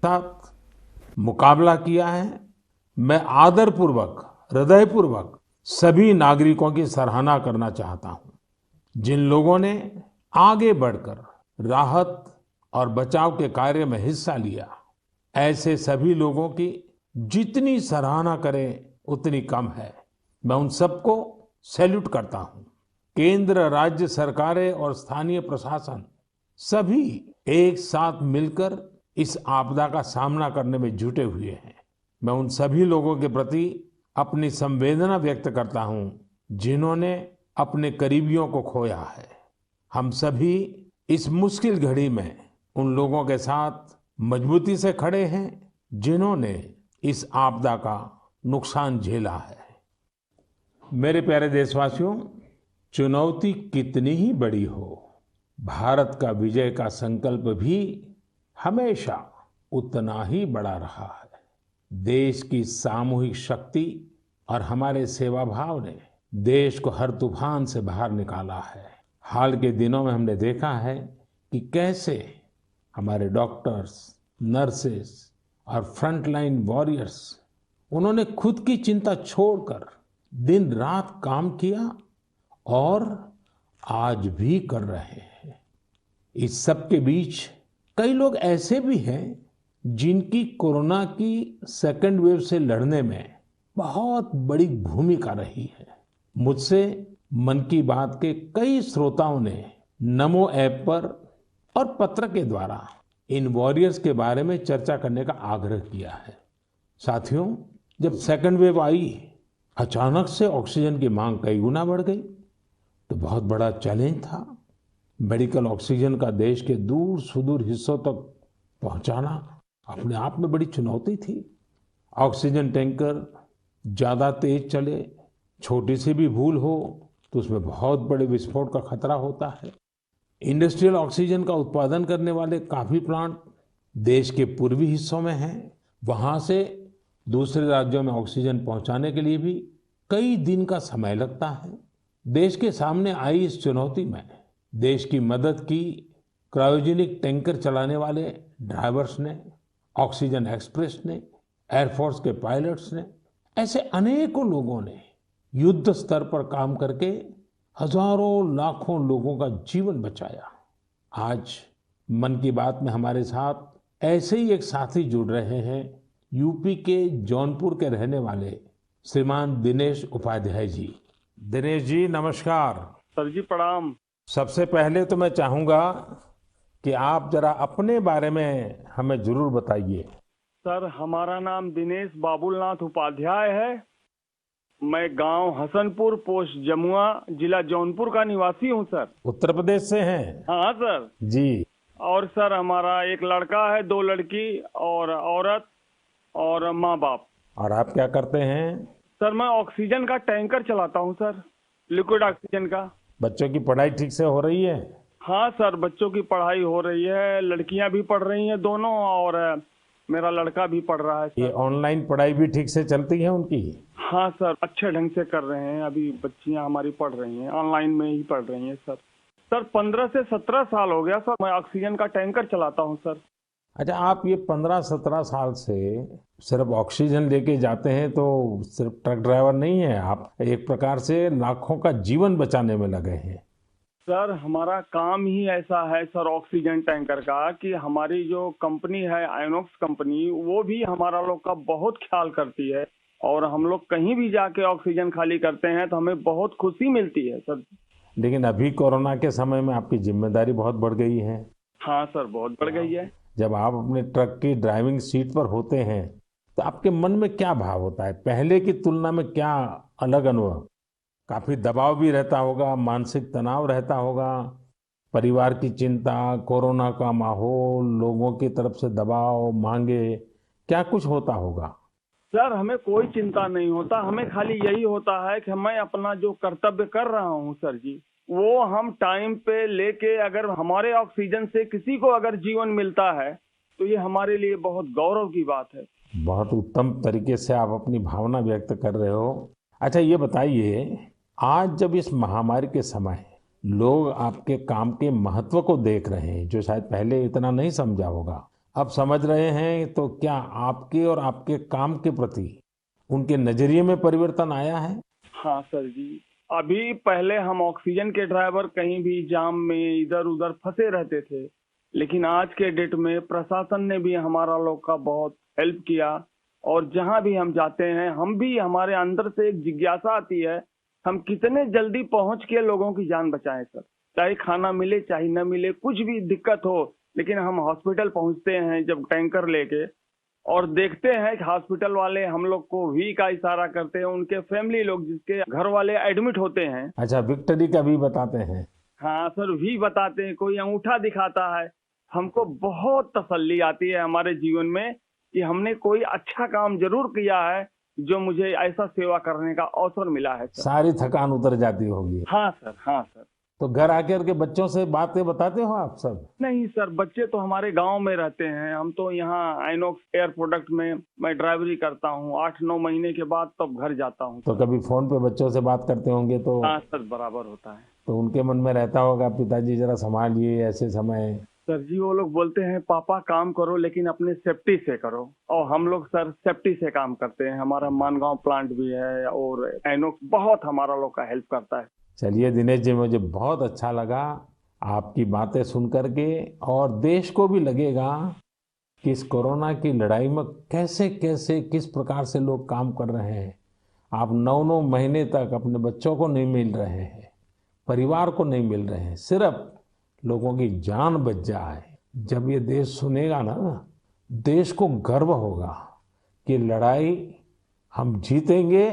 साथ मुकाबला किया है। मैं आदरपूर्वक, हृदयपूर्वक सभी नागरिकों की सराहना करना चाहता हूं, जिन लोगों ने आगे बढ़कर राहत और बचाव के कार्य में हिस्सा लिया। ऐसे सभी लोगों की जितनी सराहना करें उतनी कम है। मैं उन सबको सैल्यूट करता हूं। केंद्र, राज्य सरकारें और स्थानीय प्रशासन सभी एक साथ मिलकर इस आपदा का सामना करने में जुटे हुए हैं। मैं उन सभी लोगों के प्रति अपनी संवेदना व्यक्त करता हूं, जिन्होंने अपने करीबियों को खोया है। हम सभी इस मुश्किल घड़ी में उन लोगों के साथ मजबूती से खड़े हैं, जिन्होंने इस आपदा का नुकसान झेला है। मेरे प्यारे देशवासियों, चुनौती कितनी ही बड़ी हो, भारत का विजय का संकल्प भी हमेशा उतना ही बड़ा रहा है। देश की सामूहिक शक्ति और हमारे सेवा भाव ने देश को हर तूफान से बाहर निकाला है। हाल के दिनों में हमने देखा है कि कैसे हमारे डॉक्टर्स, नर्सेस और फ्रंटलाइन वॉरियर्स, उन्होंने खुद की चिंता छोड़कर दिन रात काम किया और आज भी कर रहे हैं। इस सब के बीच कई लोग ऐसे भी हैं जिनकी कोरोना की सेकंड वेव से लड़ने में बहुत बड़ी भूमिका रही है। मुझसे मन की बात के कई श्रोताओं ने नमो ऐप पर और पत्र के द्वारा इन वॉरियर्स के बारे में चर्चा करने का आग्रह किया है। साथियों, जब सेकंड वेव आई, अचानक से ऑक्सीजन की मांग कई गुना बढ़ गई, तो बहुत बड़ा चैलेंज था। मेडिकल ऑक्सीजन का देश के दूर सुदूर हिस्सों तक पहुंचाना अपने आप में बड़ी चुनौती थी। ऑक्सीजन टैंकर ज़्यादा तेज चले, छोटी सी भी भूल हो तो उसमें बहुत बड़े विस्फोट का खतरा होता है। इंडस्ट्रियल ऑक्सीजन का उत्पादन करने वाले काफ़ी प्लांट देश के पूर्वी हिस्सों में हैं। वहाँ से दूसरे राज्यों में ऑक्सीजन पहुँचाने के लिए भी कई दिन का समय लगता है। देश के सामने आई इस चुनौती में देश की मदद की क्रायोजेनिक टैंकर चलाने वाले ड्राइवर्स ने, ऑक्सीजन एक्सप्रेस ने, एयरफोर्स के पायलट्स ने, ऐसे अनेकों लोगों ने युद्ध स्तर पर काम करके हजारों लाखों लोगों का जीवन बचाया। आज मन की बात में हमारे साथ ऐसे ही एक साथी जुड़ रहे हैं, यूपी के जौनपुर के रहने वाले श्रीमान दिनेश उपाध्याय जी। दिनेश जी, नमस्कार। सर जी प्रणाम। सबसे पहले तो मैं चाहूंगा कि आप जरा अपने बारे में हमें जरूर बताइए। सर, हमारा नाम दिनेश बाबुलनाथ उपाध्याय है। मैं गांव हसनपुर, पोस्ट जमुआ, जिला जौनपुर का निवासी हूं सर। उत्तर प्रदेश से हैं? हाँ सर जी। और सर, हमारा एक लड़का है, 2 लड़की और औरत और माँ बाप। और आप क्या करते हैं? सर, मैं ऑक्सीजन का टैंकर चलाता हूं सर, लिक्विड ऑक्सीजन का। बच्चों की पढ़ाई ठीक से हो रही है? हाँ सर, बच्चों की पढ़ाई हो रही है। लड़कियां भी पढ़ रही हैं दोनों, और मेरा लड़का भी पढ़ रहा है सर। ये ऑनलाइन पढ़ाई भी ठीक से चलती है उनकी? हाँ सर, अच्छे ढंग से कर रहे हैं। अभी बच्चियां हमारी पढ़ रही हैं, ऑनलाइन में ही पढ़ रही हैं सर। सर, 15 से 17 साल हो गया सर मैं ऑक्सीजन का टैंकर चलाता हूं सर। अच्छा, आप ये 15-17 साल से सिर्फ ऑक्सीजन लेके जाते हैं, तो सिर्फ ट्रक ड्राइवर नहीं है आप, एक प्रकार से लाखों का जीवन बचाने में लगे हैं। सर, हमारा काम ही ऐसा है सर ऑक्सीजन टैंकर का, कि हमारी जो कंपनी है आयनोक्स कंपनी, वो भी हमारा लोग का बहुत ख्याल करती है। और हम लोग कहीं भी जाके ऑक्सीजन खाली करते हैं तो हमें बहुत खुशी मिलती है सर। लेकिन अभी कोरोना के समय में आपकी जिम्मेदारी बहुत बढ़ गई है। हाँ सर, बहुत बढ़ गई है। जब आप अपने ट्रक की ड्राइविंग सीट पर होते हैं तो आपके मन में क्या भाव होता है? पहले की तुलना में क्या अलग अनुभव? काफी दबाव भी रहता होगा, मानसिक तनाव रहता होगा, परिवार की चिंता, कोरोना का माहौल, लोगों की तरफ से दबाव, मांगे, क्या कुछ होता होगा? सर, हमें कोई चिंता नहीं होता। हमें खाली यही होता है कि मैं अपना जो कर्तव्य कर रहा हूँ सर जी, वो हम टाइम पे लेके, अगर हमारे ऑक्सीजन से किसी को अगर जीवन मिलता है तो ये हमारे लिए बहुत गौरव की बात है। बहुत उत्तम तरीके से आप अपनी भावना व्यक्त कर रहे हो। अच्छा, ये बताइए, आज जब इस महामारी के समय लोग आपके काम के महत्व को देख रहे हैं, जो शायद पहले इतना नहीं समझा होगा, अब समझ रहे हैं, तो क्या आपके और आपके काम के प्रति उनके नजरिए में परिवर्तन आया है? हाँ सर जी। अभी पहले हम ऑक्सीजन के ड्राइवर कहीं भी जाम में इधर उधर फंसे रहते थे, लेकिन आज के डेट में प्रशासन ने भी हमारा लोग का बहुत हेल्प किया। और जहां भी हम जाते हैं, हम भी, हमारे अंदर से एक जिज्ञासा आती है, हम कितने जल्दी पहुंच के लोगों की जान बचाएं सर। चाहे खाना मिले चाहे न मिले, कुछ भी दिक्कत हो, लेकिन हम हॉस्पिटल पहुंचते हैं जब टैंकर लेके, और देखते हैं कि हॉस्पिटल वाले हम लोग को वी का इशारा करते हैं, उनके फैमिली लोग जिसके घर वाले एडमिट होते हैं। अच्छा, विक्ट्री का भी बताते हैं? हाँ सर, वी बताते हैं, कोई अंगूठा दिखाता है। हमको बहुत तसल्ली आती है हमारे जीवन में कि हमने कोई अच्छा काम जरूर किया है, जो मुझे ऐसा सेवा करने का अवसर मिला है सर। सारी थकान उतर जाती होगी। हाँ सर, हाँ सर। तो घर आकर के बच्चों से बातें बताते हो आप सब? नहीं सर, बच्चे तो हमारे गांव में रहते हैं। हम तो यहाँ आइनॉक्स एयर प्रोडक्ट में मैं ड्राइवरी करता हूँ। 8-9 महीने के बाद तब घर जाता हूँ। तो कभी फोन पे बच्चों से बात करते होंगे तो? हाँ सर, बराबर होता है। तो उनके मन में रहता होगा, पिताजी जरा संभालिए ऐसे समय। सर जी, वो लोग बोलते हैं पापा काम करो लेकिन अपने सेफ्टी से करो, और हम लोग सर सेफ्टी से काम करते हैं। हमारा मानगांव प्लांट भी है और आइनॉक्स बहुत हमारा लोग का हेल्प करता है। चलिए दिनेश जी, मुझे बहुत अच्छा लगा आपकी बातें सुन करके, और देश को भी लगेगा कि इस कोरोना की लड़ाई में कैसे कैसे किस प्रकार से लोग काम कर रहे हैं। आप 9-9 महीने तक अपने बच्चों को नहीं मिल रहे हैं, परिवार को नहीं मिल रहे हैं, सिर्फ लोगों की जान बच जाए। जब ये देश सुनेगा ना, देश को गर्व होगा कि लड़ाई हम जीतेंगे,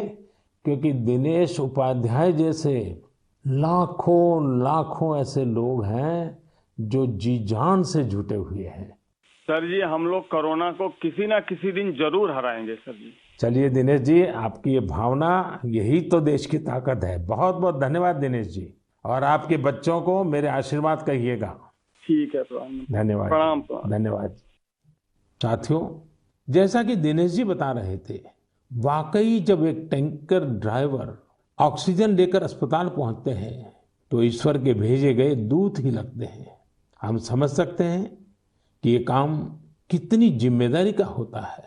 क्योंकि दिनेश उपाध्याय जैसे लाखों लाखों ऐसे लोग हैं जो जी जान से जुटे हुए हैं। सर जी, हम लोग कोरोना को किसी ना किसी दिन जरूर हराएंगे सर जी। चलिए दिनेश जी, आपकी ये भावना, यही तो देश की ताकत है। बहुत बहुत धन्यवाद दिनेश जी, और आपके बच्चों को मेरे आशीर्वाद कहिएगा। ठीक है, प्रणाम। धन्यवाद। प्रणाम। धन्यवाद। साथियों, जैसा कि दिनेश जी बता रहे थे, वाकई जब एक टैंकर ड्राइवर ऑक्सीजन लेकर अस्पताल पहुंचते हैं तो ईश्वर के भेजे गए दूत ही लगते हैं। हम समझ सकते हैं कि ये काम कितनी जिम्मेदारी का होता है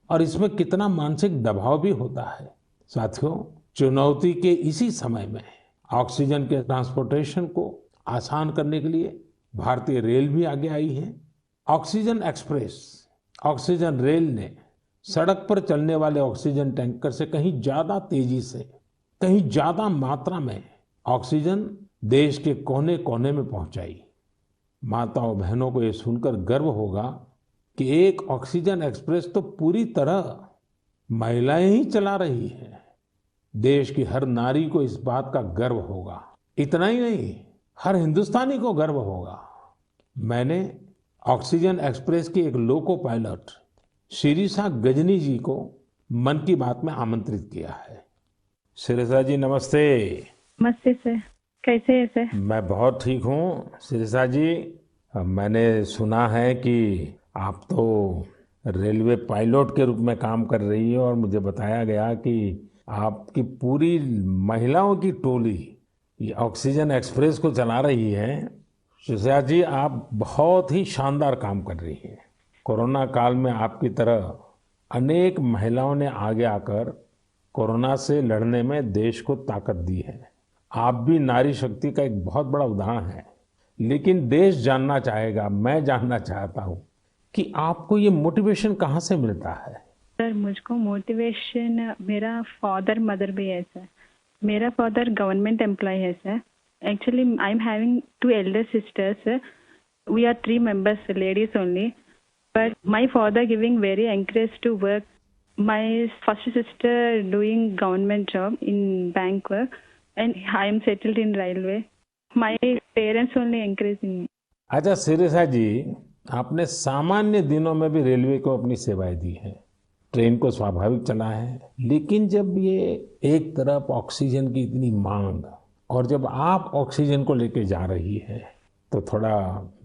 और इसमें कितना मानसिक दबाव भी होता है। साथियों, चुनौती के इसी समय में ऑक्सीजन के ट्रांसपोर्टेशन को आसान करने के लिए भारतीय रेल भी आगे आई है। ऑक्सीजन एक्सप्रेस, ऑक्सीजन रेल ने सड़क पर चलने वाले ऑक्सीजन टैंकर से कहीं ज्यादा तेजी से, कहीं ज्यादा मात्रा में ऑक्सीजन देश के कोने कोने में पहुंचाई। माताओं बहनों को ये सुनकर गर्व होगा कि एक ऑक्सीजन एक्सप्रेस तो पूरी तरह महिलाएं ही चला रही हैं। देश की हर नारी को इस बात का गर्व होगा। इतना ही नहीं, हर हिंदुस्तानी को गर्व होगा। मैंने ऑक्सीजन एक्सप्रेस की एक लोको पायलट शिरीषा गजनी जी को मन की बात में आमंत्रित किया है। शिरीषा जी, नमस्ते। नमस्ते सर, कैसे हैं सर? मैं बहुत ठीक हूँ शिरीषा जी। मैंने सुना है कि आप तो रेलवे पायलट के रूप में काम कर रही है, और मुझे बताया गया कि आपकी पूरी महिलाओं की टोली ये ऑक्सीजन एक्सप्रेस को चला रही है। शिरीषा जी, आप बहुत ही शानदार काम कर रही हैं। कोरोना काल में आपकी तरह अनेक महिलाओं ने आगे आकर कोरोना से लड़ने में देश को ताकत दी है। आप भी नारी शक्ति का एक बहुत बड़ा उदाहरण है। लेकिन देश जानना चाहेगा, मैं जानना चाहता हूँ कि आपको ये मोटिवेशन कहाँ से मिलता है? सर, मुझको मोटिवेशन मेरा फादर मदर भी है सर। मेरा फादर गवर्नमेंट एम्प्लॉय है sir. Actually I am having 2 elder sisters. We are 3 members, ladies only. But my father giving very encourage to work. My first sister doing government job in bank work, and I am settled in railway. My parents only encouraging me. अच्छा शिरीषा जी, आपने सामान्य दिनों में भी railway को अपनी सेवाएं दी हैं, ट्रेन को स्वाभाविक चला है, लेकिन जब ये एक तरफ ऑक्सीजन की इतनी मांग, और जब आप ऑक्सीजन को लेके जा रही है, तो थोड़ा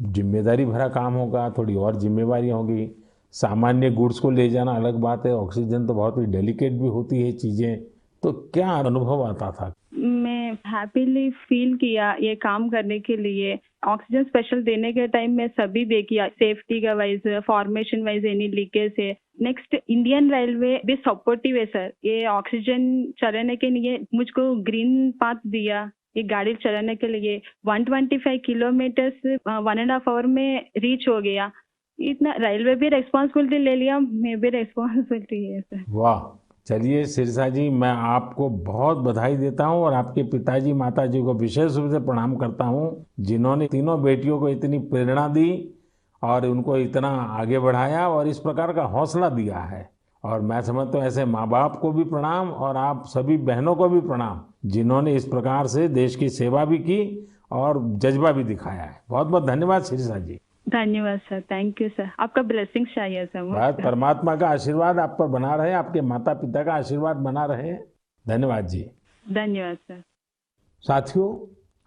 जिम्मेदारी भरा काम होगा, थोड़ी और जिम्मेवारी होगी। सामान्य गुड्स को ले जाना अलग बात है, ऑक्सीजन तो बहुत ही डेलिकेट भी होती है चीज़ें। तो क्या अनुभव आता था? मैं हैप्पीली फील किया ये काम करने के लिए। ऑक्सीजन स्पेशल देने के टाइम में सभी देखिए सेफ्टी का wise, formation wise any leakage है। नेक्स्ट इंडियन रेलवे भी सपोर्टिव है सर। ये ऑक्सीजन चलाने के लिए मुझको ग्रीन पाथ दिया, ये गाड़ी चलाने के लिए 125 किलोमीटर्स 1.5 आवर में रीच हो गया। इतना रेलवे भी रेस्पॉन्सिबिलिटी ले लिया, मैं भी रेस्पॉन्सिबिलिटी है सर। वाह, चलिए सिरसा जी, मैं आपको बहुत बधाई देता हूं और आपके पिताजी माताजी को विशेष रूप से प्रणाम करता हूं, जिन्होंने तीनों बेटियों को इतनी प्रेरणा दी और उनको इतना आगे बढ़ाया और इस प्रकार का हौसला दिया है। और मैं समझता हूं ऐसे माँ बाप को भी प्रणाम और आप सभी बहनों को भी प्रणाम, जिन्होंने इस प्रकार से देश की सेवा भी की और जज्बा भी दिखाया है। बहुत बहुत धन्यवाद सिरसा जी। धन्यवाद सर, थैंक यू सर। आपका ब्लेसिंग चाहिए सर मुझे। बस परमात्मा का आशीर्वाद आप पर बना रहे, आपके माता पिता का आशीर्वाद बना रहे। धन्यवाद जी। धन्यवाद सर। साथियों,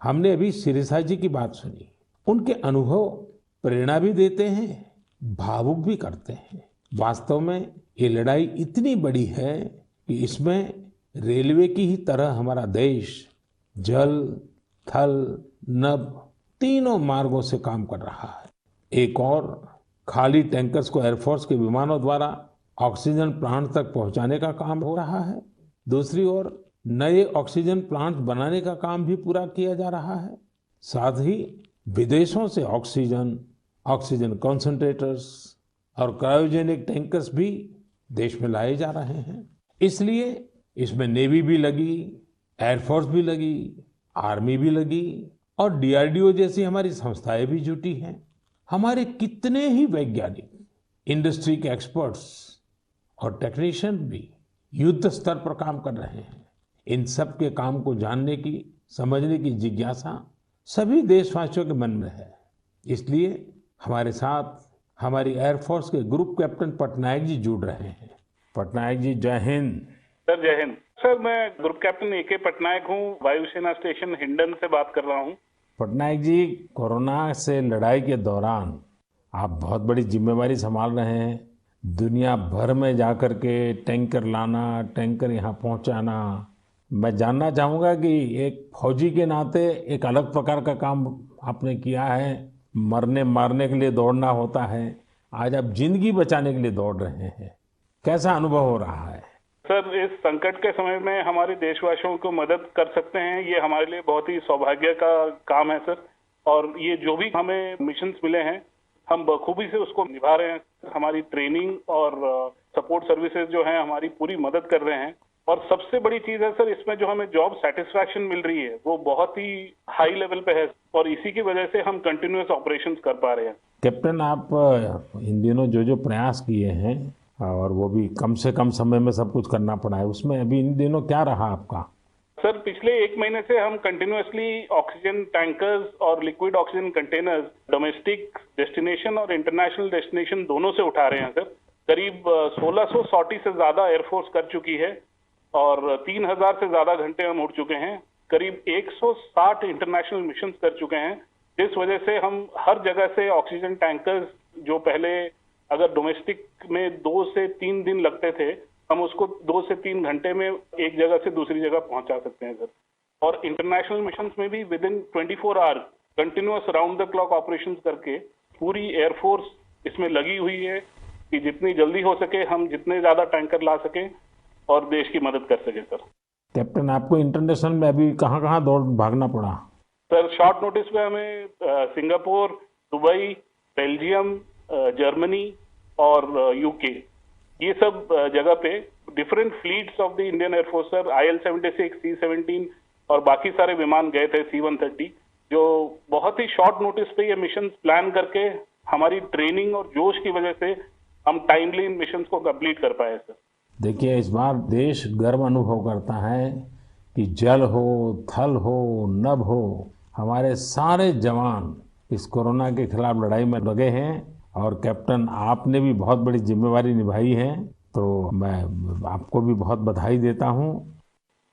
हमने अभी सिरसा जी की बात सुनी। उनके अनुभव प्रेरणा भी देते हैं, भावुक भी करते हैं। वास्तव में ये लड़ाई इतनी बड़ी है कि इसमें रेलवे की ही तरह हमारा देश जल, थल, नभ तीनों मार्गों से काम कर रहा है। एक और खाली टैंकर्स को एयरफोर्स के विमानों द्वारा ऑक्सीजन प्लांट तक पहुंचाने का काम हो रहा है। दूसरी ओर नए ऑक्सीजन प्लांट बनाने का काम भी पूरा किया जा रहा है। साथ ही विदेशों से ऑक्सीजन, ऑक्सीजन कॉन्सेंट्रेटर्स और क्रायोजेनिक टैंकर्स भी देश में लाए जा रहे हैं। इसलिए इसमें नेवी भी लगी, एयरफोर्स भी लगी, आर्मी भी लगी और डीआरडीओ जैसी हमारी संस्थाएं भी जुटी हैं। हमारे कितने ही वैज्ञानिक, इंडस्ट्री के एक्सपर्ट्स और टेक्नीशियन भी युद्ध स्तर पर काम कर रहे हैं। इन सब के काम को जानने की, समझने की जिज्ञासा सभी देशवासियों के मन में है। इसलिए हमारे साथ हमारी एयरफोर्स के ग्रुप कैप्टन पटनायक जी जुड़ रहे हैं। पटनायक जी, जय हिंद। सर जय हिंद। सर मैं ग्रुप कैप्टन ए.के. पटनायक हूँ, वायुसेना स्टेशन हिंडन से बात कर रहा हूँ। पटनायक जी, कोरोना से लड़ाई के दौरान आप बहुत बड़ी जिम्मेवारी संभाल रहे हैं। दुनिया भर में जाकर के टैंकर लाना, टैंकर यहाँ पहुँचाना। मैं जानना चाहूँगा कि एक फौजी के नाते एक अलग प्रकार का काम आपने किया है। मरने मारने के लिए दौड़ना होता है, आज आप जिंदगी बचाने के लिए दौड़ रहे हैं। कैसा अनुभव हो रहा है? सर, इस संकट के समय में हमारे देशवासियों को मदद कर सकते हैं, ये हमारे लिए बहुत ही सौभाग्य का काम है सर। और ये जो भी हमें मिशंस मिले हैं, हम बखूबी से उसको निभा रहे हैं। हमारी ट्रेनिंग और सपोर्ट सर्विसेज जो हैं हमारी पूरी मदद कर रहे हैं। और सबसे बड़ी चीज है सर, इसमें जो हमें जॉब सेटिस्फैक्शन मिल रही है वो बहुत ही हाई लेवल पे है और इसी की वजह से हम कंटिन्यूअस ऑपरेशंस कर पा रहे हैं। कैप्टन, आप इन दिनों जो प्रयास किए हैं और वो भी कम से कम समय में सब कुछ करना पड़ा है, उसमें अभी इन दिनों क्या रहा आपका? सर, पिछले 1 महीने से हम कंटिन्यूअसली ऑक्सीजन टैंकर्स और liquid oxygen containers domestic destination और इंटरनेशनल डेस्टिनेशन दोनों से उठा रहे हैं सर। करीब 1600 सॉर्टी से ज्यादा एयरफोर्स कर चुकी है और 3000 से ज्यादा घंटे हम उड़ चुके हैं। करीब 160 इंटरनेशनल मिशन कर चुके हैं, जिस वजह से हम हर जगह से ऑक्सीजन टैंकर्स जो पहले अगर डोमेस्टिक में 2 से 3 दिन लगते थे, हम उसको 2 से 3 घंटे में एक जगह से दूसरी जगह पहुंचा सकते हैं सर। और इंटरनेशनल मिशन में भी within 24 hour continuous round the clock operations करके पूरी एयरफोर्स इसमें लगी हुई है कि जितनी जल्दी हो सके हम जितने ज्यादा टैंकर ला सकें और देश की मदद कर सके सर। कैप्टन, आपको इंटरनेशनल में अभी कहाँ कहाँ दौड़ भागना पड़ा? सर, शॉर्ट नोटिस पे हमें सिंगापुर, दुबई, बेल्जियम, जर्मनी और यूके, ये सब जगह पे different fleets of the Indian air force sir, IL-76, C-17 और बाकी सारे विमान गए थे, C-130, जो बहुत ही शॉर्ट नोटिस पे ये मिशन प्लान करके हमारी ट्रेनिंग और जोश की वजह से हम टाइमली इन मिशन को कंप्लीट कर पाए सर। देखिए, इस बार देश गर्व अनुभव करता है कि जल हो, थल हो, नभ हो, हमारे सारे जवान इस कोरोना के खिलाफ लड़ाई में लगे हैं और कैप्टन आपने भी बहुत बड़ी जिम्मेवारी निभाई है, तो मैं आपको भी बहुत बधाई देता हूं।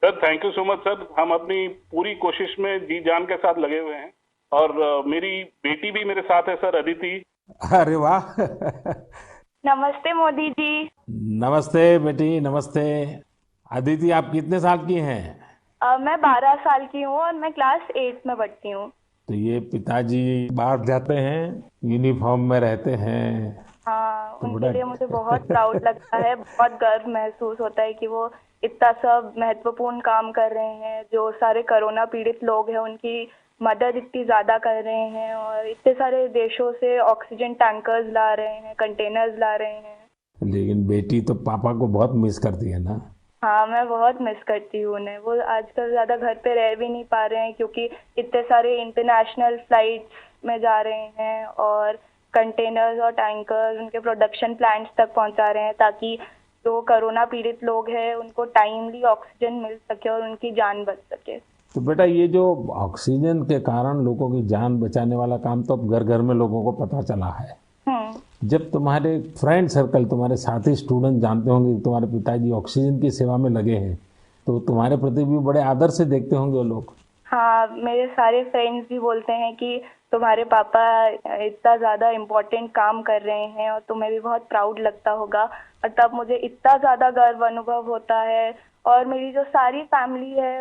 Sir, thank you so much sir. हम अपनी पूरी कोशिश में जी जान के साथ लगे हुए हैं और मेरी बेटी भी मेरे साथ है सर, अदिति। अरे वाह नमस्ते मोदी जी। नमस्ते बेटी, नमस्ते। अदिति, आप कितने साल की हैं? मैं 12 साल की हूँ और मैं क्लास 8 में पढ़ती हूँ। तो ये पिताजी बाहर जाते हैं, यूनिफॉर्म में रहते हैं, हाँ, तो उनके बड़ा लिए मुझे बहुत प्राउड लगता है, बहुत गर्व महसूस होता है कि वो इतना सब महत्वपूर्ण काम कर रहे हैं। जो सारे कोरोना पीड़ित लोग हैं उनकी मदद इतनी ज्यादा कर रहे हैं और इतने सारे देशों से ऑक्सीजन टैंकर्स ला रहे हैं, कंटेनर्स ला रहे हैं। लेकिन बेटी तो पापा को बहुत मिस करती है ना। हाँ, मैं बहुत मिस करती हूँ उन्हें। वो आजकल ज्यादा घर पे रह भी नहीं पा रहे हैं क्योंकि इतने सारे इंटरनेशनल फ्लाइट्स में जा रहे हैं और कंटेनर्स और टैंकर्स उनके प्रोडक्शन प्लांट्स तक पहुंचा रहे हैं ताकि जो कोरोना पीड़ित लोग हैं उनको टाइमली ऑक्सीजन मिल सके और उनकी जान बच सके। तो बेटा ये जो ऑक्सीजन के कारण लोगों की जान बचाने वाला काम तो अब घर घर में लोगों को पता चला है। जब तुम्हारे फ्रेंड सर्कल, तुम्हारे साथी स्टूडेंट जानते होंगे कि तुम्हारे पिताजी ऑक्सीजन की सेवा में लगे हैं, तो तुम्हारे प्रति भी बड़े आदर से देखते होंगे वो लोग। हाँ, मेरे सारे फ्रेंड्स भी बोलते हैं कि तुम्हारे पापा इतना ज़्यादा इम्पोर्टेंट काम कर रहे हैं और तुम्हें भी बहुत प्राउड लगता होगा। और तब मुझे इतना ज़्यादा गर्व अनुभव होता है। और मेरी जो सारी फैमिली है,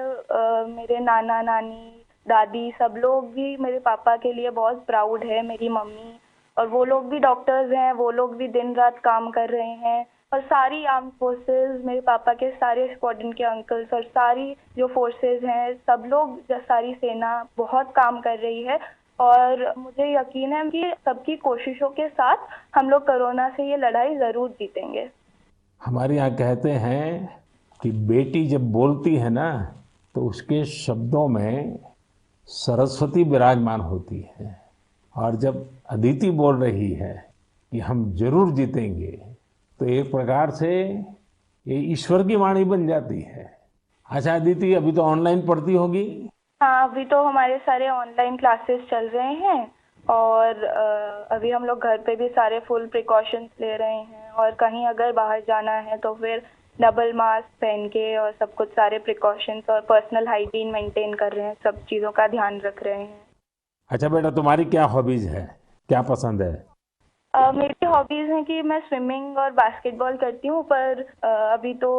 मेरे नाना नानी दादी सब लोग भी मेरे पापा के लिए बहुत प्राउड है। मेरी मम्मी और वो लोग भी डॉक्टर्स हैं, वो लोग भी दिन रात काम कर रहे हैं। और सारी आर्म फोर्सेस, मेरे पापा के सारे स्क्वाड्रन के अंकल्स और सारी जो फोर्सेस हैं, सब लोग, सारी सेना बहुत काम कर रही है। और मुझे यकीन है कि सबकी कोशिशों के साथ हम लोग कोरोना से ये लड़ाई ज़रूर जीतेंगे। हमारे यहाँ कहते हैं कि बेटी जब बोलती है ना तो उसके शब्दों में सरस्वती विराजमान होती है, और जब अदिति बोल रही है कि हम जरूर जीतेंगे तो एक प्रकार से ये ईश्वर की वाणी बन जाती है। अच्छा अदिति, अभी तो ऑनलाइन पढ़ती होगी? हाँ, अभी तो हमारे सारे ऑनलाइन क्लासेस चल रहे हैं और अभी हम लोग घर पे भी सारे फुल प्रिकॉशंस ले रहे हैं। और कहीं अगर बाहर जाना है तो फिर डबल मास्क पहन के और सब कुछ सारे प्रिकॉशंस और पर्सनल हाइजीन मेंटेन कर रहे हैं, सब चीज़ों का ध्यान रख रहे हैं। अच्छा बेटा, तुम्हारी क्या हॉबीज है, क्या पसंद है? मेरी हॉबीज हैं कि मैं स्विमिंग और बास्केटबॉल करती हूँ, पर अभी तो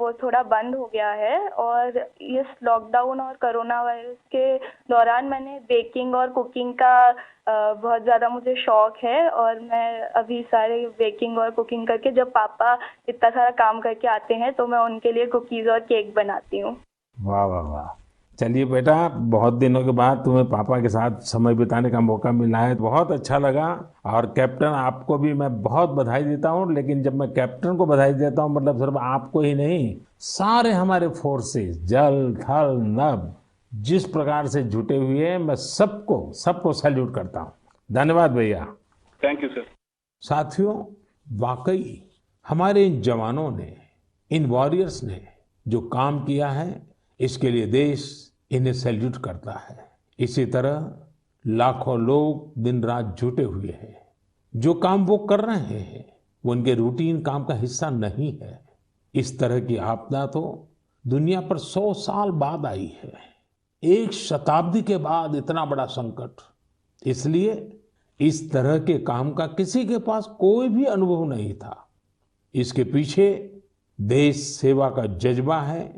वो थोड़ा बंद हो गया है। और इस लॉकडाउन और कोरोना वायरस के दौरान मैंने बेकिंग और कुकिंग का बहुत ज़्यादा मुझे शौक है। और मैं अभी सारे बेकिंग और कुकिंग करके, जब पापा इतना सारा काम करके आते हैं तो मैं उनके लिए कुकीज़ और केक बनाती हूँ। वाह वाह वाह। चलिए बेटा, बहुत दिनों के बाद तुम्हें पापा के साथ समय बिताने का मौका मिला है, बहुत अच्छा लगा। और कैप्टन, आपको भी मैं बहुत बधाई देता हूँ। लेकिन जब मैं कैप्टन को बधाई देता हूँ, मतलब सिर्फ आपको ही नहीं, सारे हमारे फोर्सेस, जल थल नभ, जिस प्रकार से जुटे हुए हैं, मैं सबको सैल्यूट करता हूँ। धन्यवाद भैया। Thank you sir. साथियों, वाकई हमारे इन जवानों ने, इन वॉरियर्स ने जो काम किया है, इसके लिए देश इन्हें सैल्यूट करता है। इसी तरह लाखों लोग दिन रात जुटे हुए हैं। जो काम वो कर रहे हैं वो उनके रूटीन काम का हिस्सा नहीं है। इस तरह की आपदा तो दुनिया पर 100 साल बाद आई है, एक शताब्दी के बाद इतना बड़ा संकट। इसलिए इस तरह के काम का किसी के पास कोई भी अनुभव नहीं था। इसके पीछे देश सेवा का जज्बा है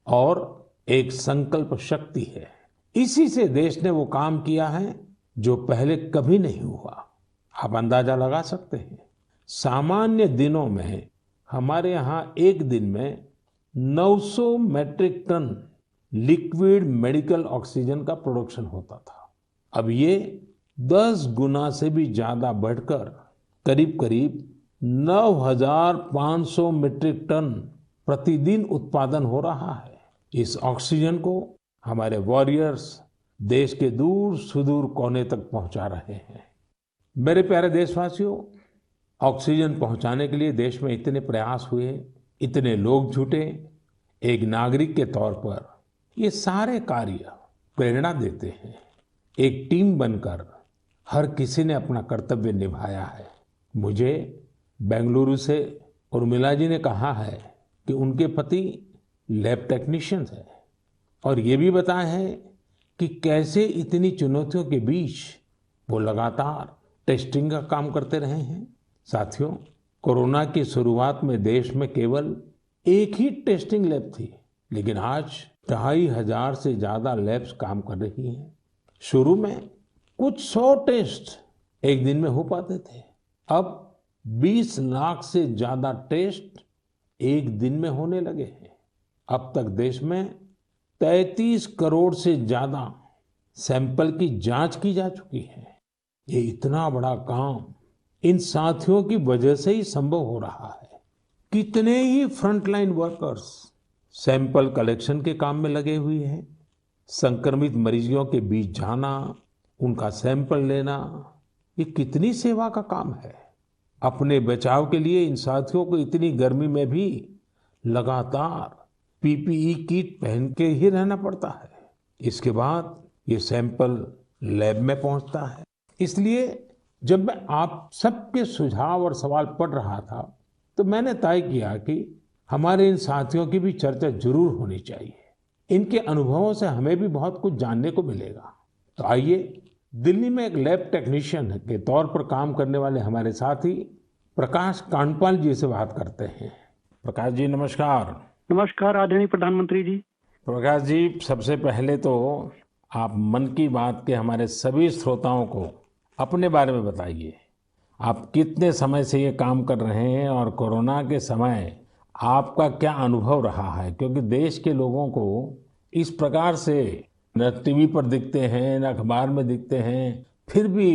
और एक संकल्प शक्ति है। इसी से देश ने वो काम किया है जो पहले कभी नहीं हुआ। आप अंदाजा लगा सकते हैं, सामान्य दिनों में हमारे यहाँ एक दिन में 900 metric ton liquid medical oxygen का प्रोडक्शन होता था। अब ये 10 गुना से भी ज्यादा बढ़कर करीब करीब 9,500 मीट्रिक टन प्रतिदिन उत्पादन हो रहा है। इस ऑक्सीजन को हमारे वॉरियर्स देश के दूर सुदूर कोने तक पहुंचा रहे हैं। मेरे प्यारे देशवासियों, ऑक्सीजन पहुंचाने के लिए देश में इतने प्रयास हुए, इतने लोग जुटे। एक नागरिक के तौर पर ये सारे कार्य प्रेरणा देते हैं। एक टीम बनकर हर किसी ने अपना कर्तव्य निभाया है। मुझे बेंगलुरु से उर्मिला जी ने कहा है कि उनके पति लैब टेक्नीशियन है और ये भी बताया है कि कैसे इतनी चुनौतियों के बीच वो लगातार टेस्टिंग का काम करते रहे हैं। साथियों, कोरोना की शुरुआत में देश में केवल एक ही टेस्टिंग लैब थी, लेकिन आज 2500 से ज्यादा लैब्स काम कर रही हैं। शुरू में कुछ 100 टेस्ट एक दिन में हो पाते थे, अब 20 लाख से ज्यादा टेस्ट एक दिन में होने लगे हैं। अब तक देश में 33 करोड़ से ज्यादा सैंपल की जांच की जा चुकी है। ये इतना बड़ा काम इन साथियों की वजह से ही संभव हो रहा है। कितने ही फ्रंटलाइन वर्कर्स सैंपल कलेक्शन के काम में लगे हुए हैं। संक्रमित मरीजों के बीच जाना, उनका सैंपल लेना, ये कितनी सेवा का काम है। अपने बचाव के लिए इन साथियों को इतनी गर्मी में भी लगातार पीपीई किट पहन के ही रहना पड़ता है। इसके बाद ये सैंपल लैब में पहुंचता है। इसलिए जब मैं आप सबके सुझाव और सवाल पढ़ रहा था तो मैंने तय किया कि हमारे इन साथियों की भी चर्चा जरूर होनी चाहिए। इनके अनुभवों से हमें भी बहुत कुछ जानने को मिलेगा। तो आइए दिल्ली में एक लैब टेक्नीशियन के तौर पर काम करने वाले हमारे साथी प्रकाश कांडपाल जी से बात करते हैं। प्रकाश जी नमस्कार। नमस्कार आदरणीय प्रधानमंत्री जी। प्रकाश जी, सबसे पहले तो आप मन की बात के हमारे सभी श्रोताओं को अपने बारे में बताइए। आप कितने समय से ये काम कर रहे हैं और कोरोना के समय आपका क्या अनुभव रहा है, क्योंकि देश के लोगों को इस प्रकार से न टीवी पर दिखते हैं न अखबार में दिखते हैं, फिर भी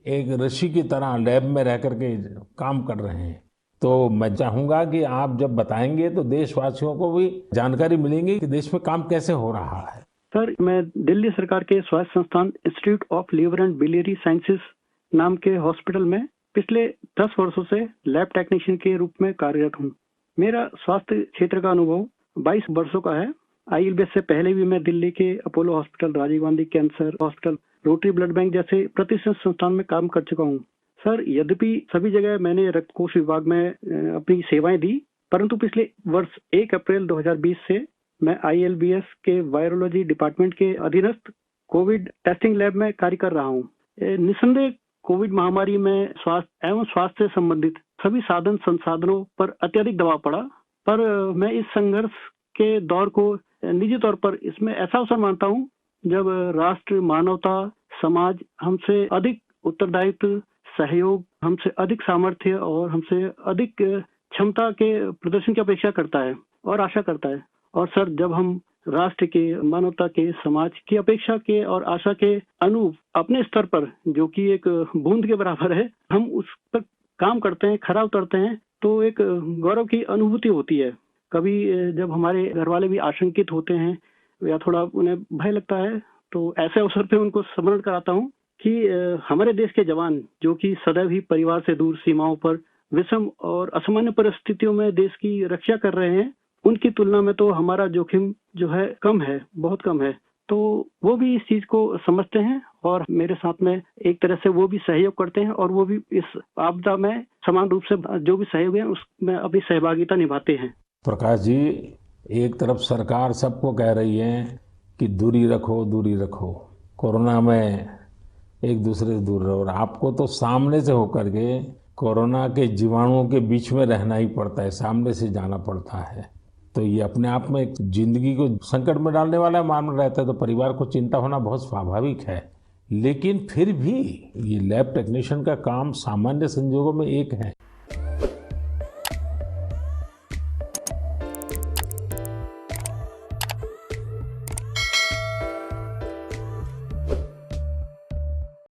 एक ऋषि की तरह लैब में रह करके काम कर रहे हैं। तो मैं चाहूंगा कि आप जब बताएंगे तो देशवासियों को भी जानकारी मिलेंगी कि देश में काम कैसे हो रहा है। सर, मैं दिल्ली सरकार के स्वास्थ्य संस्थान institute of liver and biliary sciences नाम के हॉस्पिटल में पिछले 10 वर्षों से लैब टेक्नीशियन के रूप में कार्यरत हूँ। मेरा स्वास्थ्य क्षेत्र का अनुभव 22 वर्षों का है। आईएलबीएस से पहले भी मैं दिल्ली के Apollo hospital, Rajiv Gandhi cancer hospital, rotary blood bank जैसे प्रतिष्ठित संस्थान में काम कर चुका हूँ। सर, यद्यपि सभी जगह मैंने रक्त कोष विभाग में अपनी सेवाएं दी, परंतु पिछले वर्ष 1 अप्रैल 2020 से मैं आईएलबीएस के वायरोलॉजी डिपार्टमेंट के अधीनस्थ कोविड टेस्टिंग लैब में कार्य कर रहा हूँ। निस्संदेह कोविड महामारी में स्वास्थ्य एवं स्वास्थ्य से संबंधित सभी साधन संसाधनों पर अत्यधिक दबाव पड़ा, पर मैं इस संघर्ष के दौर को निजी तौर पर इसमें ऐसा अवसर मानता हूँ जब राष्ट्र, मानवता, समाज हमसे अधिक उत्तरदायित्व, सहयोग, हमसे अधिक सामर्थ्य और हमसे अधिक क्षमता के प्रदर्शन की अपेक्षा करता है और आशा करता है। और सर, जब हम राष्ट्र के, मानवता के, समाज की अपेक्षा के और आशा के अनुरूप अपने स्तर पर, जो कि एक बूंद के बराबर है, हम उस पर काम करते हैं, खरा उतरते हैं, तो एक गौरव की अनुभूति होती है। कभी जब हमारे घर वाले भी आशंकित होते हैं या थोड़ा उन्हें भय लगता है, तो ऐसे अवसर पे उनको स्मरण कराता हूँ कि हमारे देश के जवान, जो कि सदैव ही परिवार से दूर सीमाओं पर विषम और असामान्य परिस्थितियों में देश की रक्षा कर रहे हैं, उनकी तुलना में तो हमारा जोखिम जो है कम है, बहुत कम है। तो वो भी इस चीज को समझते हैं और मेरे साथ में एक तरह से वो भी सहयोग करते हैं और वो भी इस आपदा में समान रूप से जो भी सहयोग है उसमें अपनी सहभागिता निभाते हैं। प्रकाश जी, एक तरफ सरकार सबको कह रही है कि दूरी रखो, दूरी रखो, कोरोना में एक दूसरे से दूर रहो, और आपको तो सामने से होकर के कोरोना के जीवाणुओं के बीच में रहना ही पड़ता है, सामने से जाना पड़ता है। तो ये अपने आप में एक जिंदगी को संकट में डालने वाला मामला रहता है, तो परिवार को चिंता होना बहुत स्वाभाविक है। लेकिन फिर भी ये लैब टेक्नीशियन का काम सामान्य संजोगों में एक है,